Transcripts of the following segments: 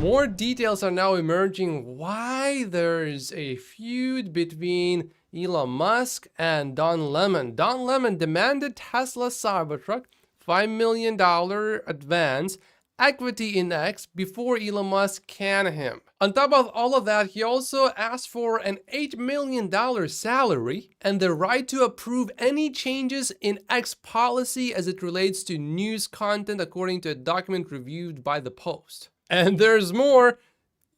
More details are now emerging why there's a feud between Elon Musk and Don Lemon. Don Lemon demanded Tesla Cybertruck $5 million advance equity in X before Elon Musk canned him. On top of all of that, he also asked for an $8 million salary and the right to approve any changes in X policy as it relates to news content, according to a document reviewed by the Post. And there's more.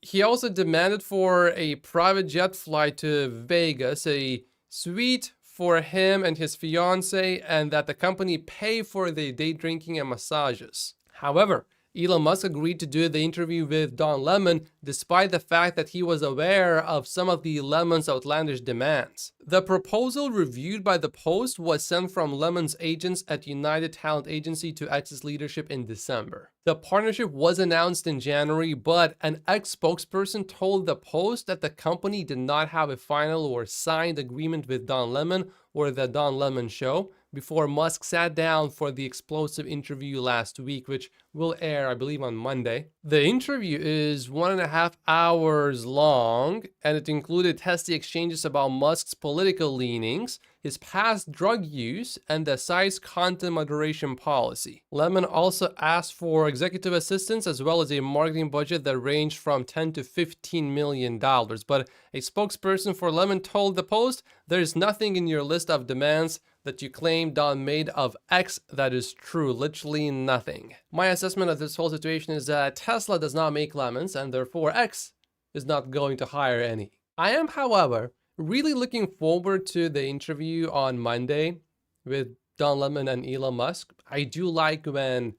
He also demanded for a private jet flight to Vegas, a suite for him and his fiance, and that the company pay for the day drinking and massages. However, Elon Musk agreed to do the interview with Don Lemon despite the fact that he was aware of some of the Lemon's outlandish demands. The proposal reviewed by the Post was sent from Lemon's agents at United Talent Agency to X's leadership in December. The partnership was announced in January, but an X spokesperson told the Post that the company did not have a final or signed agreement with Don Lemon or the Don Lemon Show before Musk sat down for the explosive interview last week, which will air, I believe, on Monday. The interview is 1.5 hours long, and it included testy exchanges about Musk's political leanings, his past drug use, and the site's content moderation policy. Lemon also asked for executive assistance as well as a marketing budget that ranged from $10 to $15 million. But a spokesperson for Lemon told the Post, "There's nothing in your list of demands that you claim Don made of X that is true, literally nothing." My assessment of this whole situation is that Tesla does not make lemons, and therefore X is not going to hire any. I am, however, really looking forward to the interview on Monday with Don Lemon and Elon Musk. I do like when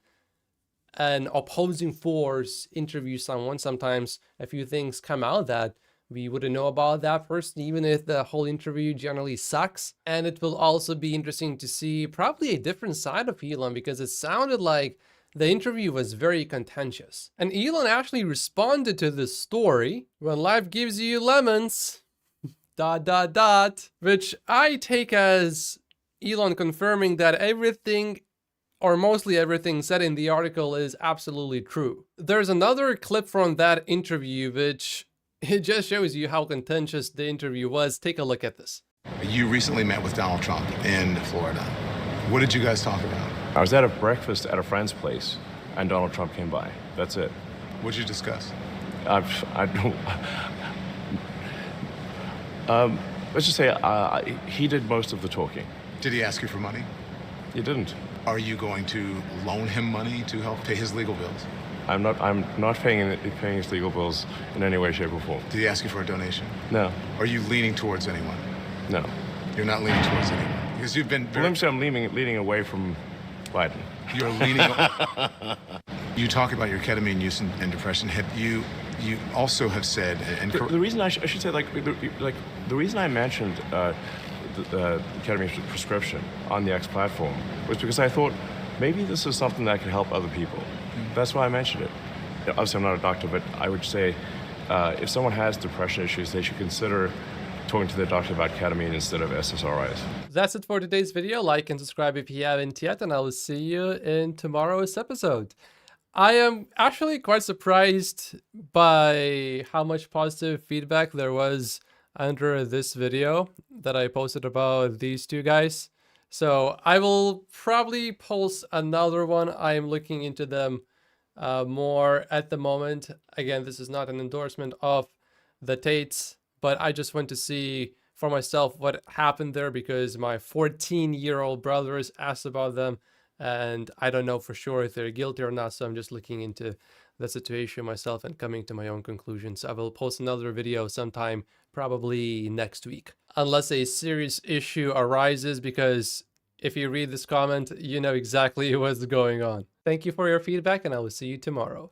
an opposing force interviews someone. Sometimes a few things come out that we wouldn't know about that person, even if the whole interview generally sucks. And it will also be interesting to see probably a different side of Elon, because it sounded like the interview was very contentious. And Elon actually responded to this story, "When life gives you lemons, ... which I take as Elon confirming that everything, or mostly everything said in the article, is absolutely true. There's another clip from that interview which it just shows you how contentious the interview was. Take a look at this. You recently met with Donald Trump in Florida. What did you guys talk about? I was at a breakfast at a friend's place, and Donald Trump came by. That's it. What did you discuss? I don't. Let's just say he did most of the talking. Did he ask you for money? He didn't. Are you going to loan him money to help pay his legal bills? I'm not paying his legal bills in any way, shape, or form. Did he ask you for a donation? No. Are you leaning towards anyone? No. You're not leaning towards anyone? Because you've been very... Well, I'm leaning away from Biden. You're leaning... You talk about your ketamine use and depression. You also have said... And the reason I should say, the reason I mentioned the ketamine prescription on the X platform was because I thought maybe this is something that could help other people. That's why I mentioned it. Obviously, I'm not a doctor, but I would say if someone has depression issues, they should consider talking to their doctor about ketamine instead of SSRIs. That's it for today's video. Like and subscribe if you haven't yet, and I will see you in tomorrow's episode. I am actually quite surprised by how much positive feedback there was under this video that I posted about these two guys. So I will probably post another one. I am looking into them more at the moment. Again, this is not an endorsement of the Tates, but I just want to see for myself what happened there, because my 14-year-old brothers asked about them, and I don't know for sure if they're guilty or not. So I'm just looking into the situation myself and coming to my own conclusions. I will post another video sometime probably next week, unless a serious issue arises, because if you read this comment, you know exactly what's going on. Thank you for your feedback, and I will see you tomorrow.